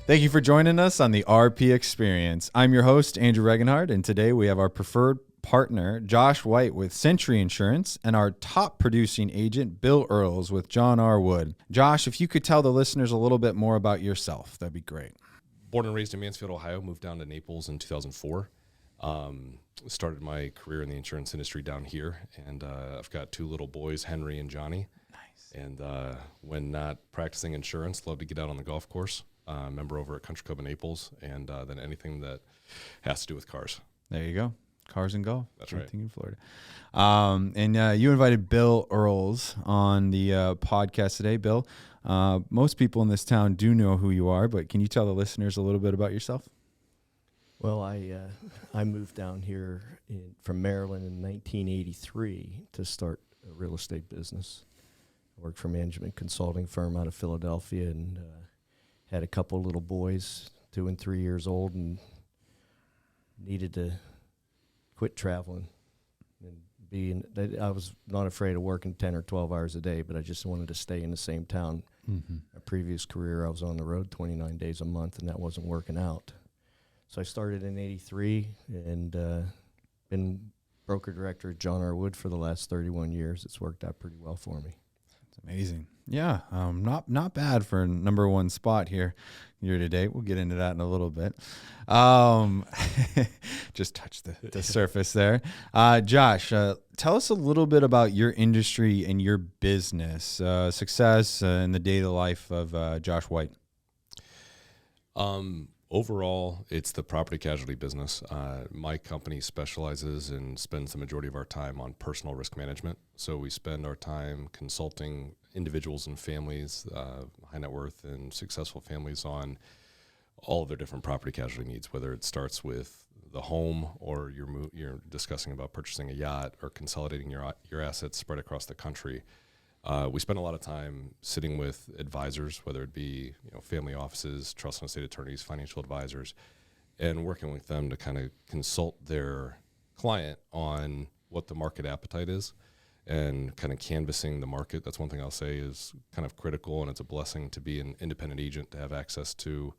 Thank you for joining us on the RP Experience. I'm your host, Andrew Regenhard, and today we have our preferred partner, Josh White with Sentry Insurance, and our top producing agent, Bill Earls with John R. Wood. Josh, if you could tell the listeners a little bit more about yourself, that'd be great. Born and raised in Mansfield, Ohio, moved down to Naples in 2004. Started my career in the insurance industry down here, and I've got two little boys, Henry and Johnny. Nice. And when not practicing insurance, love to get out on the golf course. Member over at Country Club in Naples, and then anything that has to do with cars. There you go. Cars and golf. That's right. Everything in Florida. And you invited Bill Earls on the podcast today. Bill, most people in this town do know who you are, but can you tell the listeners a little bit about yourself? Well, I moved down here from Maryland in 1983 to start a real estate business. I worked for a management consulting firm out of Philadelphia, and had a couple little boys, 2 and 3 years old, and needed to quit traveling. And I was not afraid of working 10 or 12 hours a day, but I just wanted to stay in the same town. Mm-hmm. My previous career, I was on the road 29 days a month, and that wasn't working out. So I started in 83 and been broker director at John R. Wood for the last 31 years. It's worked out pretty well for me. It's amazing. Yeah, not bad for a number one spot here year to date. We'll get into that in a little bit. Just touch the surface there. Josh, tell us a little bit about your industry and your business, success in the daily life of Josh White. Overall, it's the property casualty business. My company specializes and spends the majority of our time on personal risk management. So we spend our time consulting individuals and families, high net worth and successful families, on all of their different property casualty needs, whether it starts with the home or you're discussing about purchasing a yacht or consolidating your assets spread across the country. We spend a lot of time sitting with advisors, whether it be family offices, trust and estate attorneys, financial advisors, and working with them to kind of consult their client on what the market appetite is and kind of canvassing the market. That's one thing I'll say is kind of critical, and it's a blessing to be an independent agent to have access to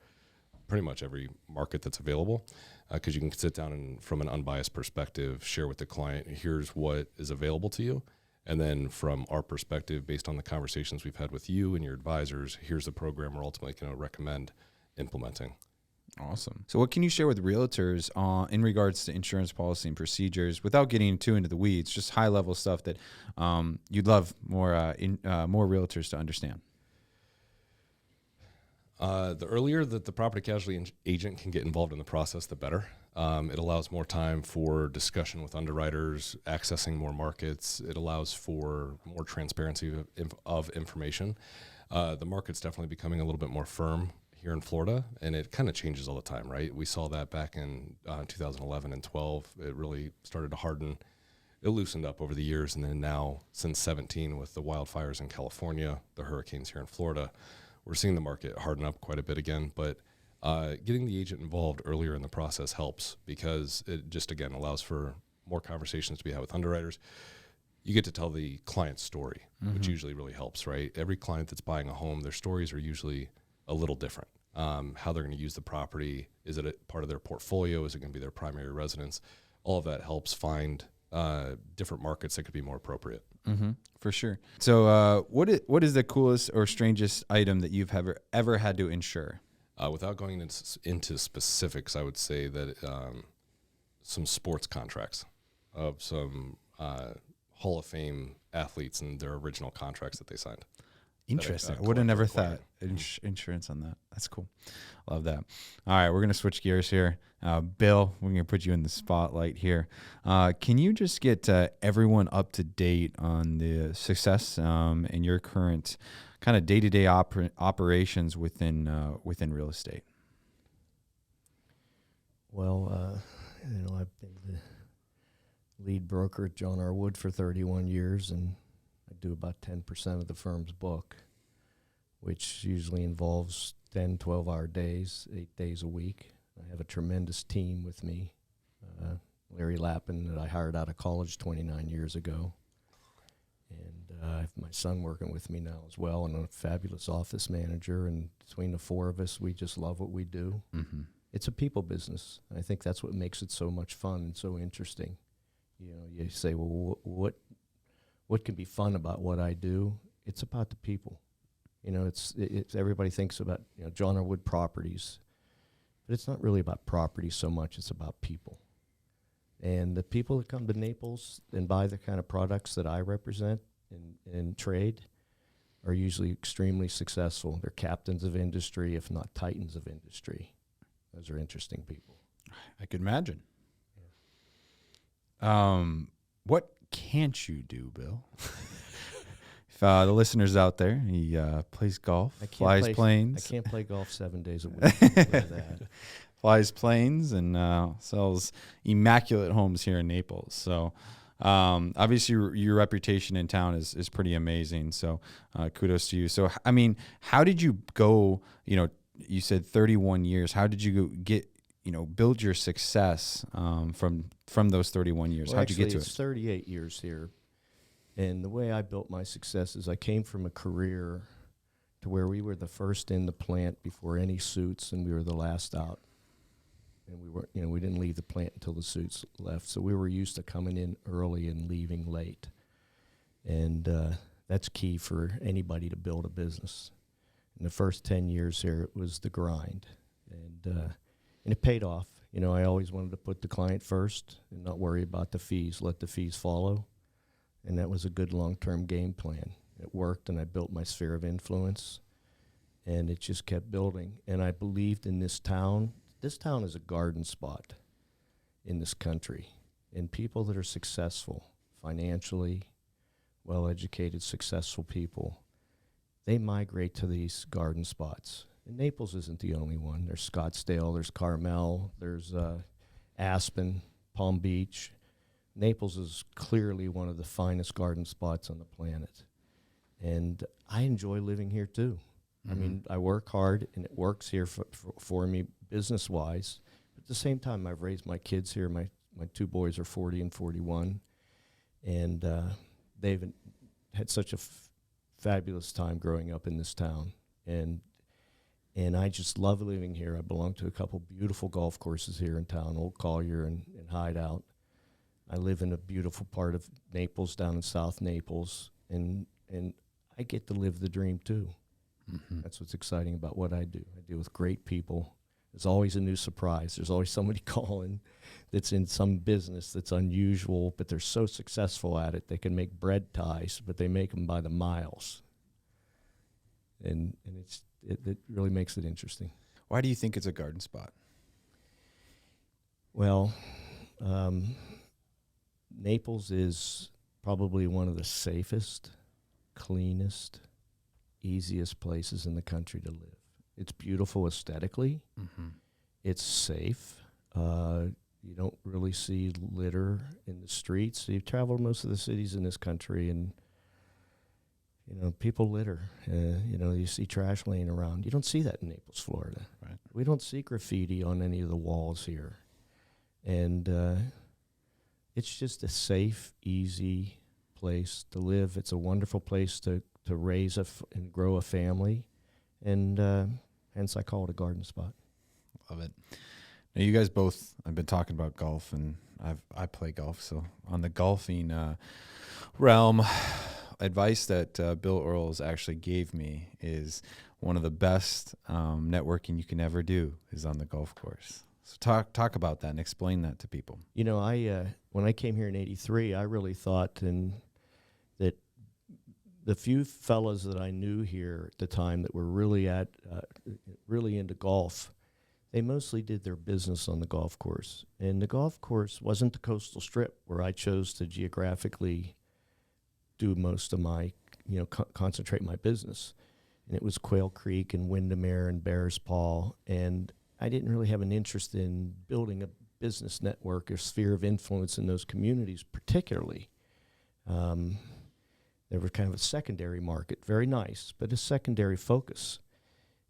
pretty much every market that's available, because you can sit down and, from an unbiased perspective, share with the client, here's what is available to you. And then from our perspective, based on the conversations we've had with you and your advisors, here's the program we're ultimately going to recommend implementing. Awesome. So what can you share with realtors in regards to insurance policy and procedures, without getting too into the weeds, just high level stuff that you'd love more realtors to understand? The earlier that the property casualty agent can get involved in the process, the better. It allows more time for discussion with underwriters, accessing more markets. It allows for more transparency of information. The market's definitely becoming a little bit more firm here in Florida, and it kind of changes all the time, right? We saw that back in 2011 and 12. It really started to harden. It loosened up over the years, and then now, since 17, with the wildfires in California, the hurricanes here in Florida, we're seeing the market harden up quite a bit again. But getting the agent involved earlier in the process helps, because it just, again, allows for more conversations to be had with underwriters. You get to tell the client's story, which usually really helps, right? Every client that's buying a home, their stories are usually a little different. How they're going to use the property. Is it a part of their portfolio? Is it going to be their primary residence? All of that helps find different markets that could be more appropriate. Mm-hmm, for sure. So what is the coolest or strangest item that you've ever had to insure? Without going into specifics, I would say that some sports contracts of some Hall of Fame athletes and their original contracts that they signed. Interesting. I would have never thought insurance on that. That's cool. Love that. All right, we're going to switch gears here. Bill, we're going to put you in the spotlight here. Can you just get everyone up to date on the success and your current kind of day-to-day operations within real estate? Well, I've been the lead broker at John R. Wood for 31 years, and I do about 10% of the firm's book, which usually involves 10, 12-hour days, 8 days a week. I have a tremendous team with me Larry Lappin, that I hired out of college 29 years ago. And I have my son working with me now as well, and a fabulous office manager. And between the four of us, we just love what we do. Mm-hmm. It's a people business. I think that's what makes it so much fun and so interesting. You know, you say, well, what can be fun about what I do? It's about the people. You know, it's everybody thinks about, you know, John R. Wood Properties, but it's not really about property so much. It's about people. And the people that come to Naples and buy the kind of products that I represent and trade are usually extremely successful. They're captains of industry, if not titans of industry. Those are interesting people. I could imagine. Yeah. What can't you do, Bill? If the listeners out there, he plays golf, flies planes. I can't play golf 7 days a week. That. Flies planes and sells immaculate homes here in Naples. So obviously your reputation in town is pretty amazing. So kudos to you. So, I mean, how did you go, you know, you said 31 years. How did you get, you know, build your success from those 31 years? Well, How'd you get to it? It's 38 years here. And the way I built my success is I came from a career to where we were the first in the plant before any suits, and we were the last out. And we were, you know, we didn't leave the plant until the suits left. So we were used to coming in early and leaving late. And that's key for anybody to build a business. In the first 10 years here, it was the grind. And it paid off. You know, I always wanted to put the client first and not worry about the fees, let the fees follow. And that was a good long-term game plan. It worked, and I built my sphere of influence, and it just kept building. And I believed in this town. This town is a garden spot in this country. And people that are successful financially, well-educated, successful people, they migrate to these garden spots. And Naples isn't the only one. There's Scottsdale, there's Carmel, there's Aspen, Palm Beach. Naples is clearly one of the finest garden spots on the planet. And I enjoy living here too. Mm-hmm. I mean, I work hard, and it works here for me business-wise. At the same time, I've raised my kids here. My two boys are 40 and 41. And they've had such a fabulous time growing up in this town. And I just love living here. I belong to a couple beautiful golf courses here in town, Old Collier and Hideout. I live in a beautiful part of Naples, down in South Naples, and I get to live the dream too. Mm-hmm. That's what's exciting about what I do. I deal with great people. There's always a new surprise. There's always somebody calling that's in some business that's unusual, but they're so successful at it. They can make bread ties, but they make them by the miles. And it really makes it interesting. Why do you think it's a garden spot? Well, Naples is probably one of the safest, cleanest, easiest places in the country to live. It's beautiful aesthetically. Mm-hmm. It's safe. You don't really see litter in the streets. You travel most of the cities in this country, and you know, people litter. You know, you see trash laying around. You don't see that in Naples, Florida. Right. We don't see graffiti on any of the walls here. And it's just a safe, easy place to live. It's a wonderful place to raise and grow a family. And hence I call it a garden spot. Love it. Now, you guys both, I've been talking about golf, and I play golf. So on the golfing realm, advice that Bill Earls actually gave me is one of the best networking you can ever do is on the golf course. So talk about that and explain that to people. You know, when I came here in '83, I really thought that the few fellas that I knew here at the time that were really really into golf, they mostly did their business on the golf course. And the golf course wasn't the coastal strip where I chose to geographically do most of my, you know, concentrate my business. And it was Quail Creek and Windermere and Bears Paw. And I didn't really have an interest in building a business network or sphere of influence in those communities particularly. They were kind of a secondary market, very nice, but a secondary focus.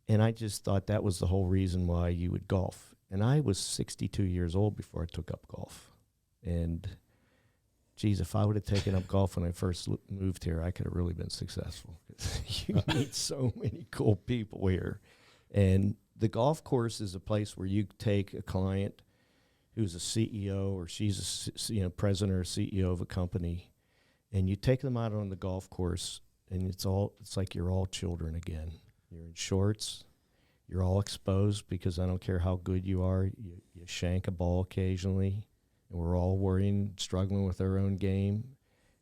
And I just thought that was the whole reason why you would golf. And I was 62 years old before I took up golf. And geez, if I would have taken up golf when I first moved here, I could have really been successful. You meet so many cool people here. And the golf course is a place where you take a client who's a CEO or she's a president or CEO of a company, and you take them out on the golf course, and it's like you're all children again. You're in shorts. You're all exposed because I don't care how good you are. You shank a ball occasionally, and we're all worrying, struggling with our own game.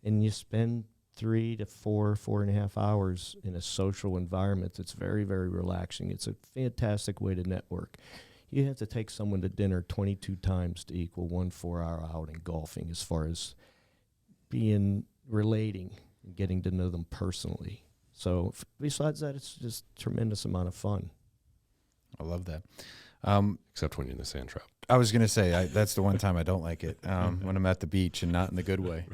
And you spend 3 to 4.5 hours in a social environment that's very, very relaxing. It's a fantastic way to network. You have to take someone to dinner 22 times to equal 1 4-hour outing golfing as far as relating and getting to know them personally. So besides that, it's just a tremendous amount of fun. I love that. Except when you're in the sand trap. I was going to say, that's the one time I don't like it, when I'm at the beach and not in the good way.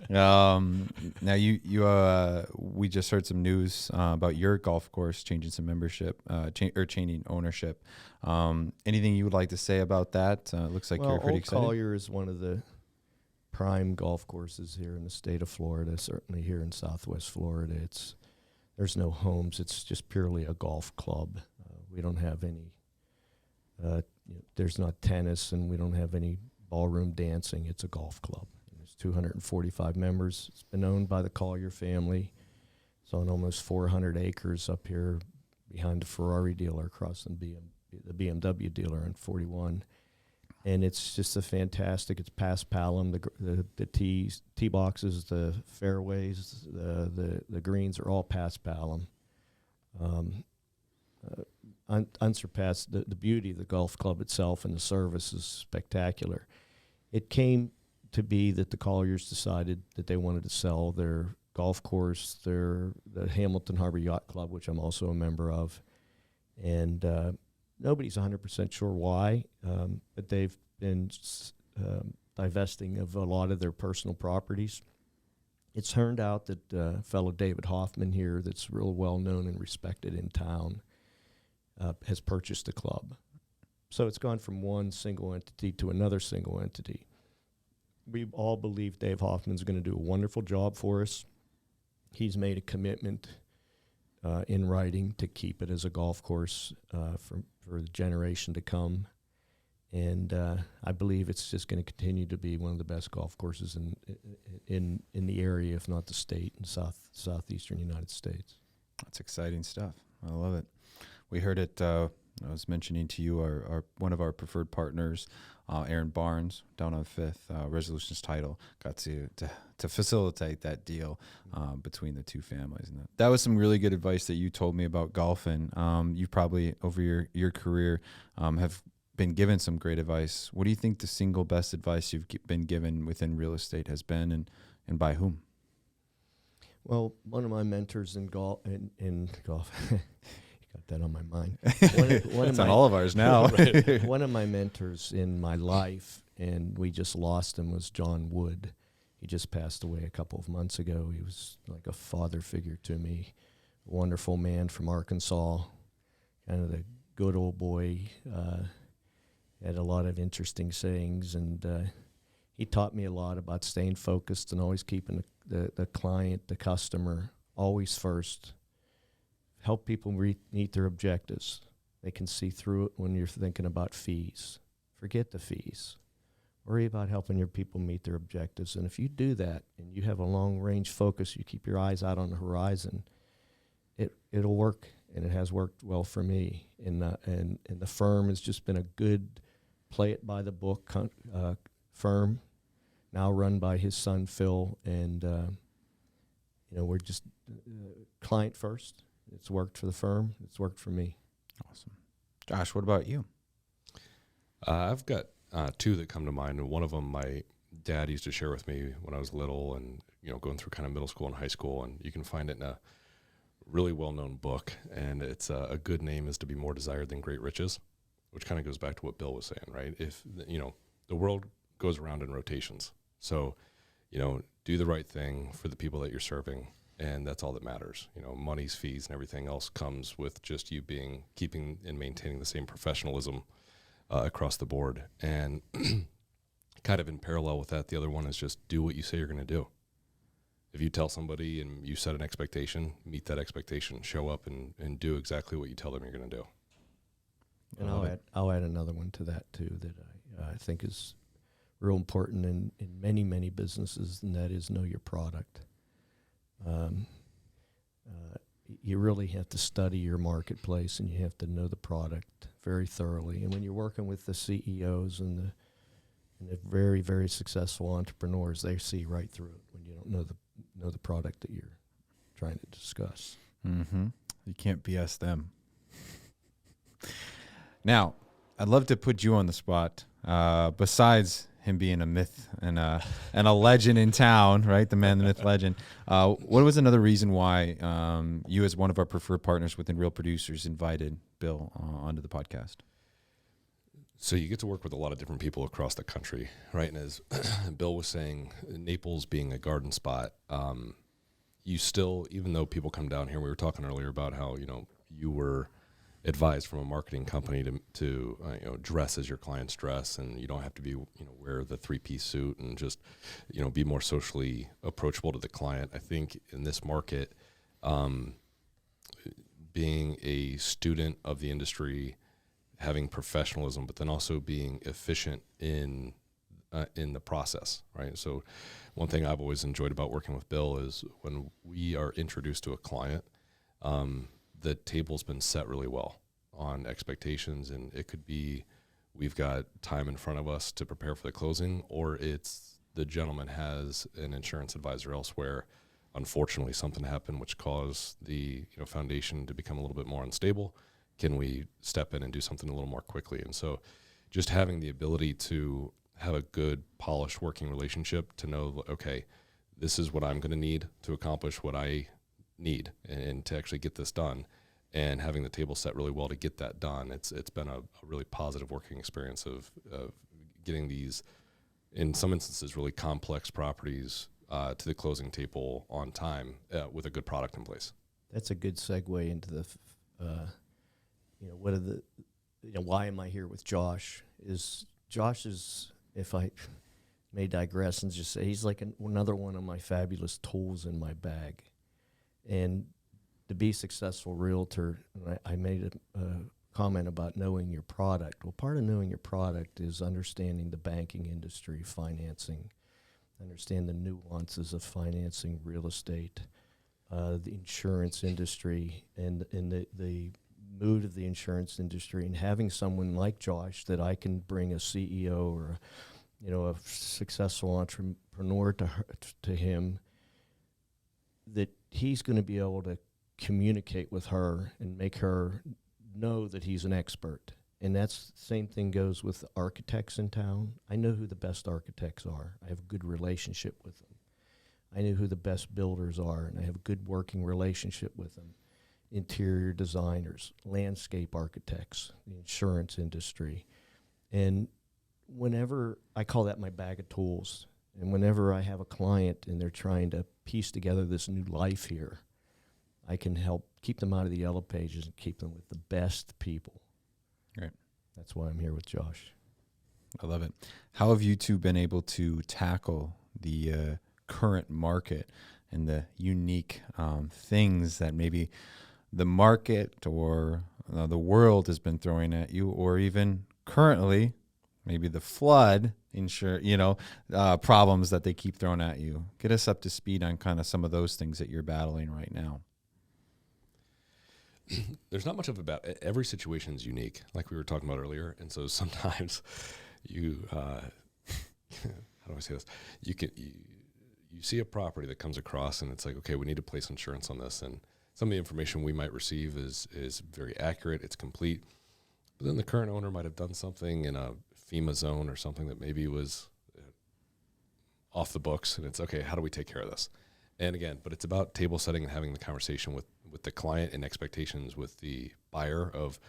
Now, we just heard some news about your golf course changing some membership, changing ownership. Anything you would like to say about that? It looks like you're pretty excited. Old Collier is one of the prime golf courses here in the state of Florida, certainly here in Southwest Florida. There's no homes. It's just purely a golf club. We don't have any, there's not tennis, and we don't have any ballroom dancing. It's a golf club. And there's 245 members. It's been owned by the Collier family. It's on almost 400 acres up here behind the Ferrari dealer across from the BMW dealer on 41. And it's just it's past Palom, the tee boxes, the fairways, the greens are all past Palom. Unsurpassed. The beauty of the golf club itself and the service is spectacular. It came to be that the Colliers decided that they wanted to sell their golf course, the Hamilton Harbor Yacht Club, which I'm also a member of, and nobody's 100% sure why, but they've been divesting of a lot of their personal properties. It's turned out that fellow David Hoffman here, that's real well known and respected in town, has purchased the club. So it's gone from one single entity to another single entity. We all believe Dave Hoffman's going to do a wonderful job for us. He's made a commitment in writing to keep it as a golf course for the generation to come. And I believe it's just going to continue to be one of the best golf courses in the area, if not the state, in southeastern United States. That's exciting stuff. I love it. We heard it. I was mentioning to you our one of our preferred partners, Aaron Barnes, down on 5th, Resolutions Title, got to facilitate that deal between the two families. And that was some really good advice that you told me about golfing. You probably over your career have been given some great advice. What do you think the single best advice you've been given within real estate has been, and by whom? Well, one of my mentors in golf, got that on my mind. It's on all of ours now. One of my mentors in my life, and we just lost him, was John Wood. He just passed away a couple of months ago. He was like a father figure to me. A wonderful man from Arkansas, kind of the good old boy. Had a lot of interesting sayings, and he taught me a lot about staying focused and always keeping the client, the customer, always first. Help people meet their objectives. They can see through it when you're thinking about fees. Forget the fees. Worry about helping your people meet their objectives. And if you do that and you have a long-range focus, you keep your eyes out on the horizon, it'll work, and it has worked well for me. And the firm has just been a good play-it-by-the-book firm, now run by his son, Phil. And, we're just client first. It's worked for the firm. It's worked for me. Awesome. Josh, what about you? I've got two that come to mind. And one of them, my dad used to share with me when I was little and, going through kind of middle school and high school. And you can find it in a really well-known book. And it's a good name is to be more desired than great riches, which kind of goes back to what Bill was saying, right? If, the world goes around in rotations. So, do the right thing for the people that you're serving. And that's all that matters. Money's, fees, and everything else comes with just you keeping and maintaining the same professionalism across the board. And kind of in parallel with that, the other one is just do what you say you're going to do. If you tell somebody and you set an expectation, meet that expectation, show up and do exactly what you tell them you're going to do. And I'll add another one to that too that I think is real important in many businesses, and that is know your product. You really have to study your marketplace, and you have to know the product very thoroughly. And when you're working with the CEOs and the very, very successful entrepreneurs, they see right through it when you don't know the product that you're trying to discuss. Mm-hmm. You can't BS them. Now, I'd love to put you on the spot. Besides him being a myth and a legend in town, right? The man, the myth, legend. What was another reason why you, as one of our preferred partners within Real Producers, invited Bill onto the podcast? So you get to work with a lot of different people across the country, right? And as Bill was saying, Naples being a garden spot, you still, even though people come down here, we were talking earlier about how, you were advised from a marketing company to dress as your clients dress, and you don't have to be, wear the 3-piece suit and just, be more socially approachable to the client. I think in this market, being a student of the industry, having professionalism, but then also being efficient in the process, right? So one thing I've always enjoyed about working with Bill is when we are introduced to a client, the table's been set really well on expectations, and it could be we've got time in front of us to prepare for the closing, or it's the gentleman has an insurance advisor elsewhere. Unfortunately, something happened which caused the foundation to become a little bit more unstable. Can we step in and do something a little more quickly? And so just having the ability to have a good, polished working relationship to know, okay, this is what I'm going to need to accomplish what I need and to actually get this done, and having the table set really well to get that done. It's been a really positive working experience of getting these, in some instances, really complex properties to the closing table on time with a good product in place. That's a good segue into the, what are the, why am I here with Josh? Josh is, if I may digress and just say, he's like another one of my fabulous tools in my bag. And to be a successful realtor, I made a comment about knowing your product. Well, part of knowing your product is understanding the banking industry, financing, understand the nuances of financing real estate, the insurance industry, and the mood of the insurance industry, and having someone like Josh that I can bring a CEO or a successful entrepreneur to him, that he's going to be able to communicate with her and make her know that he's an expert. And that's the same thing goes with architects in town. I know who the best architects are. I have a good relationship with them. I know who the best builders are, and I have a good working relationship with them. Interior designers, landscape architects, the insurance industry. And whenever, I call that my bag of tools, and whenever I have a client and they're trying to piece together this new life here, I can help keep them out of the yellow pages and keep them with the best people. Right. That's why I'm here with Josh. I love it. How have you two been able to tackle the current market and the unique things that maybe the market or the world has been throwing at you, or even currently maybe the flood problems that they keep throwing at you? Get us up to speed on kind of some of those things that you're battling right now. There's not much of every situation is unique, like we were talking about earlier. And so sometimes you, how do I say this? You see a property that comes across and it's like, okay, we need to place insurance on this. And some of the information we might receive is very accurate. It's complete. But then the current owner might have done something in a FEMA zone or something that maybe was off the books. And it's, okay, how do we take care of this? And again, but it's about table setting and having the conversation with the client and expectations with the buyer of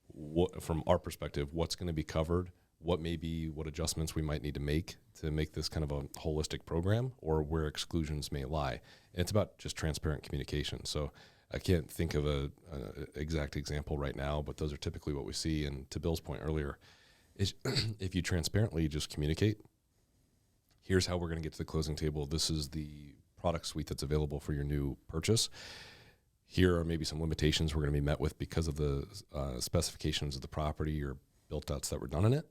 what, from our perspective, what's going to be covered, what adjustments we might need to make this kind of a holistic program, or where exclusions may lie. And it's about just transparent communication. So I can't think of an exact example right now, but those are typically what we see. And to Bill's point earlier, is if you transparently just communicate here's how we're going to get to the closing table. This is the product suite that's available for your new purchase. Here are maybe some limitations we're going to be met with because of the specifications of the property or built outs that were done in it,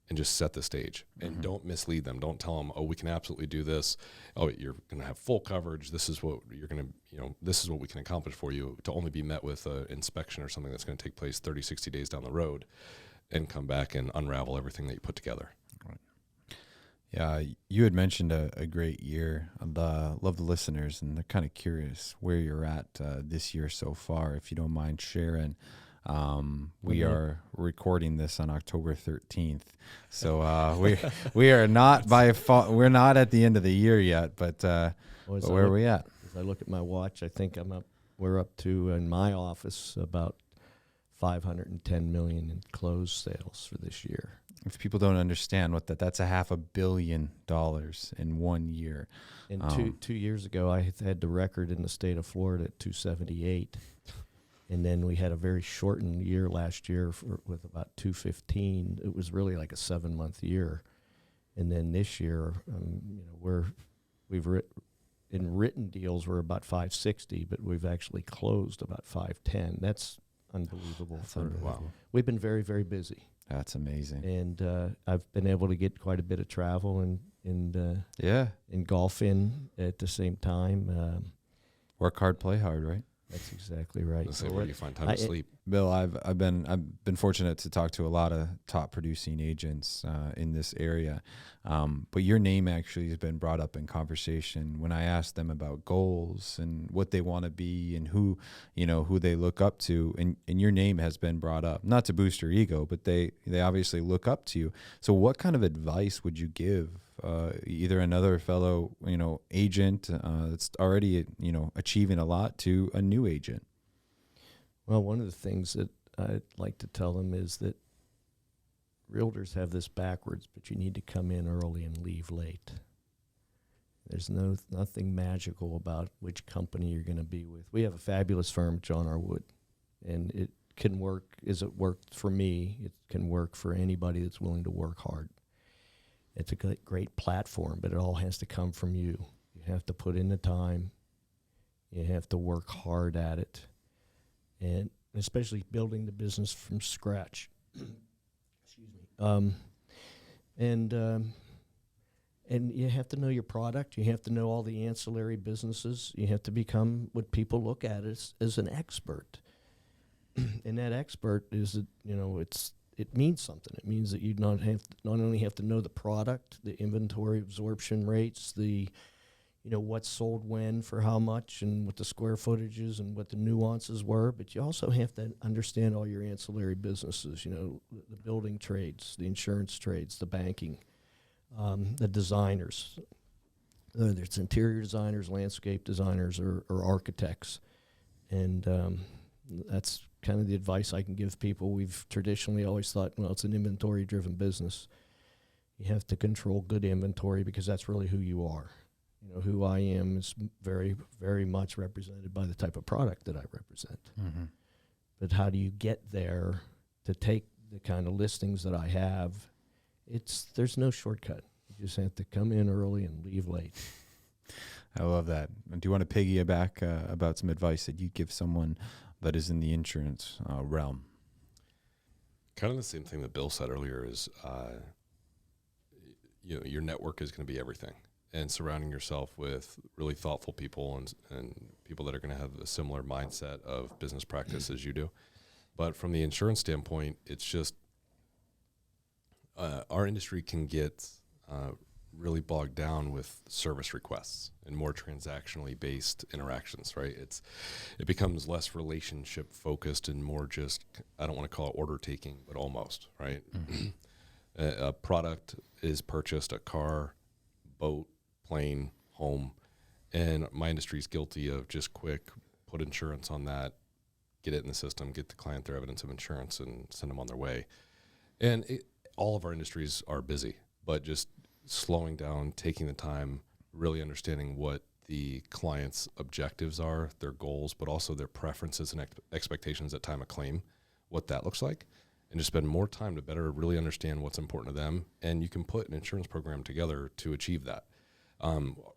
and just set the stage. And don't mislead them. Don't tell them, oh, we can absolutely do this. Oh, you're going to have full coverage. This is what you're going to, this is what we can accomplish for you, to only be met with an inspection or something that's going to take place 30, 60 days down the road, and come back and unravel everything that you put together. Right. Yeah, you had mentioned a great year. I love the listeners, and they're kind of curious where you're at this year so far. If you don't mind sharing, we are recording this on October 13th, so we are not we're not at the end of the year yet. But where are we at? As I look at my watch, I think we're up to, in my office, about $510 million in closed sales for this year. If people don't understand what that's $500 million in 1 year. And two years ago, I had the record in the state of Florida at 278. And then we had a very shortened year last year with about 215. It was really like a 7-month year. And then this year, in written deals, we're about 560, but we've actually closed about 510. That's unbelievable. Wow. We've been very, very busy. That's amazing. And I've been able to get quite a bit of travel and golf in at the same time. Work hard, play hard, right? That's exactly right. So where do you find time to sleep? Bill, I've been fortunate to talk to a lot of top producing agents in this area, but your name actually has been brought up in conversation when I asked them about goals and what they want to be and who they look up to, and your name has been brought up, not to boost your ego, but they obviously look up to you. So what kind of advice would you give either another fellow agent that's already achieving a lot to a new agent? Well, one of the things that I'd like to tell them is that realtors have this backwards, but you need to come in early and leave late. There's nothing magical about which company you're going to be with. We have a fabulous firm, John R. Wood, and it can work as it worked for me. It can work for anybody that's willing to work hard. It's a great platform, but it all has to come from you. You have to put in the time. You have to work hard at it. And especially building the business from scratch. Excuse me. And you have to know your product. You have to know all the ancillary businesses. You have to become what people look at as an expert. And that expert is, it means something. It means that you not only have to know the product, the inventory absorption rates, the what's sold when for how much and what the square footage is and what the nuances were, but you also have to understand all your ancillary businesses, the building trades, the insurance trades, the banking, the designers, whether it's interior designers, landscape designers, or architects. And that's kind of the advice I can give people. We've traditionally always thought, well, it's an inventory-driven business. You have to control good inventory because that's really who you are. Who I am is very, very much represented by the type of product that I represent. Mm-hmm. But how do you get there to take the kind of listings that I have? There's no shortcut. You just have to come in early and leave late. I love that. Do you want to piggyback about some advice that you give someone that is in the insurance realm? Kind of the same thing that Bill said earlier is, your network is going to be everything. And surrounding yourself with really thoughtful people and people that are going to have a similar mindset of business practice as you do. But from the insurance standpoint, it's just our industry can get really bogged down with service requests and more transactionally based interactions, right? It becomes less relationship focused and more just, I don't want to call it order taking, but almost, right? Mm-hmm. A product is purchased, a car, boat, plane, home, and my industry is guilty of just quick put insurance on that, get it in the system, get the client their evidence of insurance, and send them on their way. And all of our industries are busy, but just slowing down, taking the time, really understanding what the client's objectives are, their goals, but also their preferences and expectations at time of claim, what that looks like, and just spend more time to better really understand what's important to them. And you can put an insurance program together to achieve that.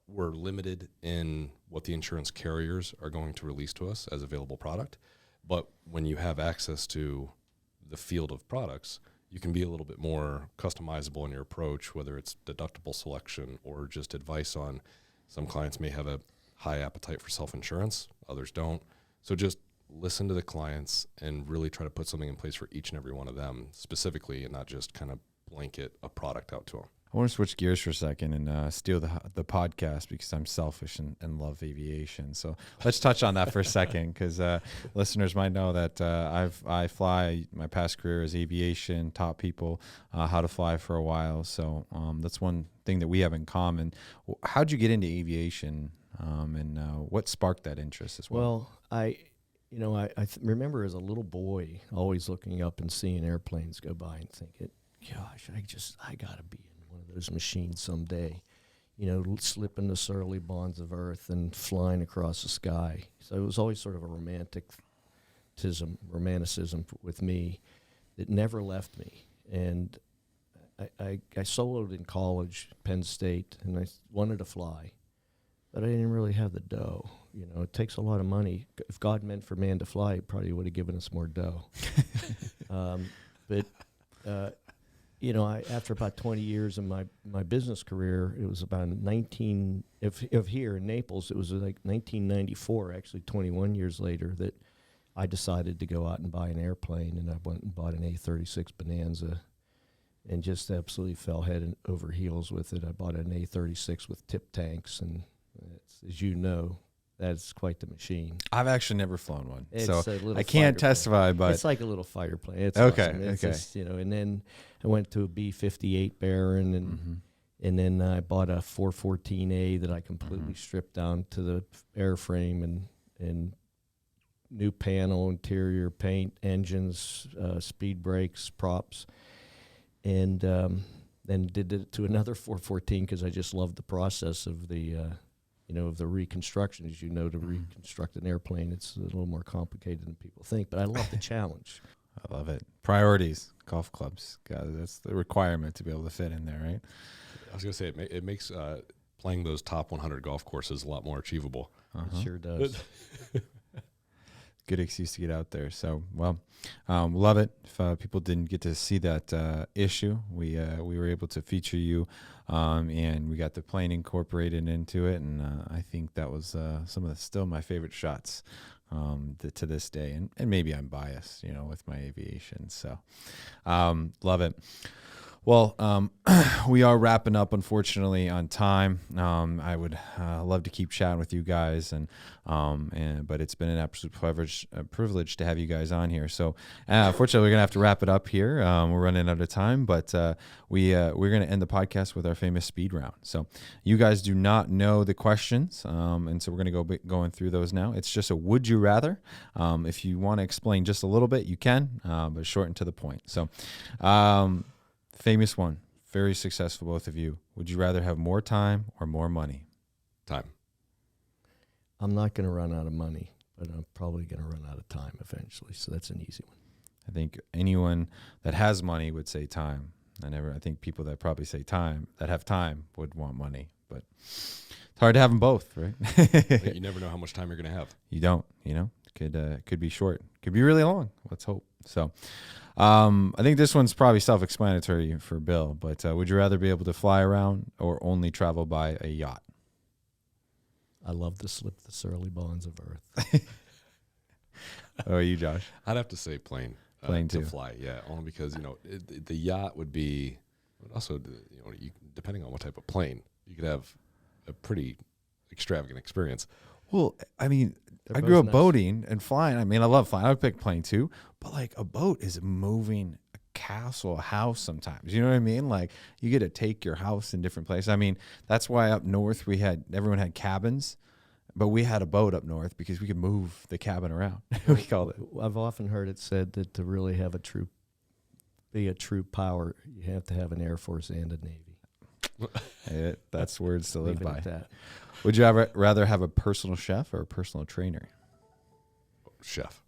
We're limited in what the insurance carriers are going to release to us as available product. But when you have access to the field of products, you can be a little bit more customizable in your approach, whether it's deductible selection or just advice on some clients may have a high appetite for self-insurance, others don't. So just listen to the clients and really try to put something in place for each and every one of them specifically, and not just kind of blanket a product out to them. I want to switch gears for a second and steal the podcast because I'm selfish and love aviation. So let's touch on that for a second, because listeners might know that I fly. My past career is aviation, taught people how to fly for a while. So that's one thing that we have in common. How'd you get into aviation, and what sparked that interest as well? Well, I remember as a little boy always looking up and seeing airplanes go by and thinking, gosh, I got to be in one of those machines someday, slipping the surly bonds of earth and flying across the sky. So it was always sort of a romanticism with me that never left me. And I soloed in college, Penn State, and I wanted to fly, but I didn't really have the dough. It takes a lot of money. If God meant for man to fly, he probably would have given us more dough. After about 20 years of my business career, it was about here in Naples, it was like 1994, actually 21 years later, that I decided to go out and buy an airplane, and I went and bought an A36 Bonanza and just absolutely fell head over heels with it. I bought an A36 with tip tanks, and as you know, that's quite the machine. I've actually never flown one, it's so a little I can't fighter testify. plane. But it's like a little fighter plane. It's okay, awesome. It's okay. just, and then I went to a B-58 Baron, and then I bought a 414A that I completely stripped down to the airframe and new panel, interior paint, engines, speed brakes, props, and then did it to another 414 because I just loved the process of the of the reconstruction. As you know, to reconstruct an airplane, it's a little more complicated than people think, but I love the challenge. I love it. Priorities, golf clubs. God, that's the requirement to be able to fit in there, right? I was going to say, it makes playing those top 100 golf courses a lot more achievable. It sure does. Good excuse to get out there. So, love it. If people didn't get to see that issue, we were able to feature you, and we got the plane incorporated into it, and I think that was still my favorite shots to this day. And maybe I'm biased, with my aviation. So, love it. Well, we are wrapping up, unfortunately, on time. I would love to keep chatting with you guys, but it's been an absolute privilege to have you guys on here. So, unfortunately, we're gonna have to wrap it up here. We're running out of time, but we're gonna end the podcast with our famous speed round. So, you guys do not know the questions, and so we're gonna go going through those now. It's just a would you rather. If you want to explain just a little bit, you can, but short and to the point. So. Famous one, very successful, both of you. Would you rather have more time or more money? Time. I'm not going to run out of money, but I'm probably going to run out of time eventually. So that's an easy one. I think anyone that has money would say time. I think people that probably say time, that have time, would want money. But it's hard to have them both, right? You never know how much time you're going to have. You don't, could be short, could be really long. Let's hope. So I think this one's probably self-explanatory for Bill, but would you rather be able to fly around or only travel by a yacht? I love to slip the surly bonds of earth. Oh, you, Josh? I'd have to say plane. Plane to too. Fly, yeah. Only because, the yacht would be, also, depending on what type of plane, you could have a pretty extravagant experience. Well, I mean, They're I grew up both nice. boating and flying. I mean, I love flying. I would pick plane too, but like a boat is moving a castle, a house sometimes. You know what I mean? Like you get to take your house in different places. I mean, that's why up north everyone had cabins, but we had a boat up north because we could move the cabin around. We called it. I've often heard it said that to really have be a true power, you have to have an Air Force and a Navy. That's words to live Leave it by. at that. Would you rather have a personal chef or a personal trainer? Chef.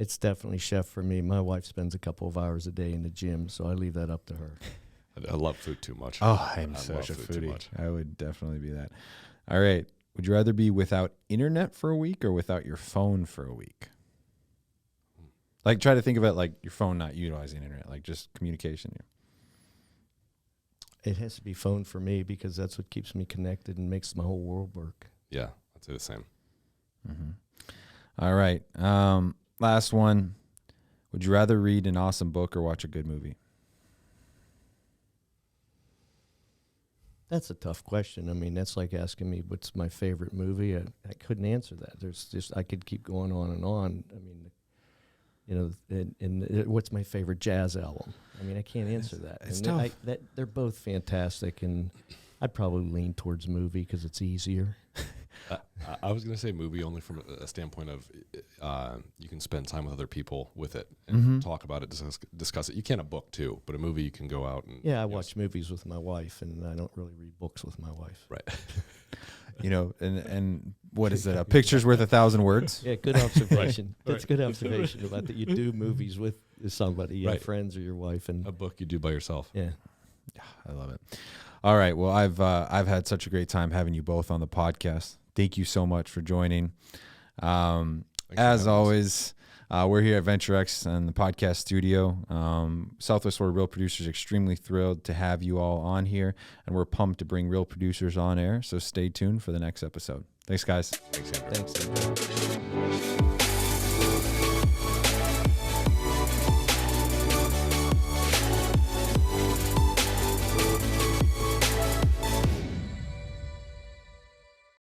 It's definitely chef for me. My wife spends a couple of hours a day in the gym, so I leave that up to her. I love food too much. Oh, I'm I such a love food too foodie. much. I would definitely be that. All right. Would you rather be without internet for a week or without your phone for a week? Like, try to think of it like your phone not utilizing internet, like just communication. It has to be phone for me because that's what keeps me connected and makes my whole world work. Yeah, I'd say the same. Mm-hmm. All right. Last one. Would you rather read an awesome book or watch a good movie? That's a tough question. I mean, that's like asking me what's my favorite movie. I couldn't answer that. There's just, I could keep going on and on. I mean, you know, and what's my favorite jazz album? I mean, I can't answer that. It's and tough. They're both fantastic, and I'd probably lean towards movie because it's easier. I was going to say movie only from a standpoint of you can spend time with other people with it and talk about it, discuss it. You can a book too, but a movie you can go out and Yeah, I watch movies with my wife, and I don't really read books with my wife. Right. You know, and what is it? A picture's worth 1,000 words? Yeah, good observation. Right. That's good observation about that. You do movies with somebody, your Right. friends or your wife, and A book you do by yourself. yeah. I love it. All right. Well, I've had such a great time having you both on the podcast. Thank you so much for joining. As always, we're here at VentureX and the podcast studio. Southwest Florida Real Producers extremely thrilled to have you all on here, and we're pumped to bring real producers on air. So stay tuned for the next episode. Thanks, guys. Thanks, Andrew. Thanks.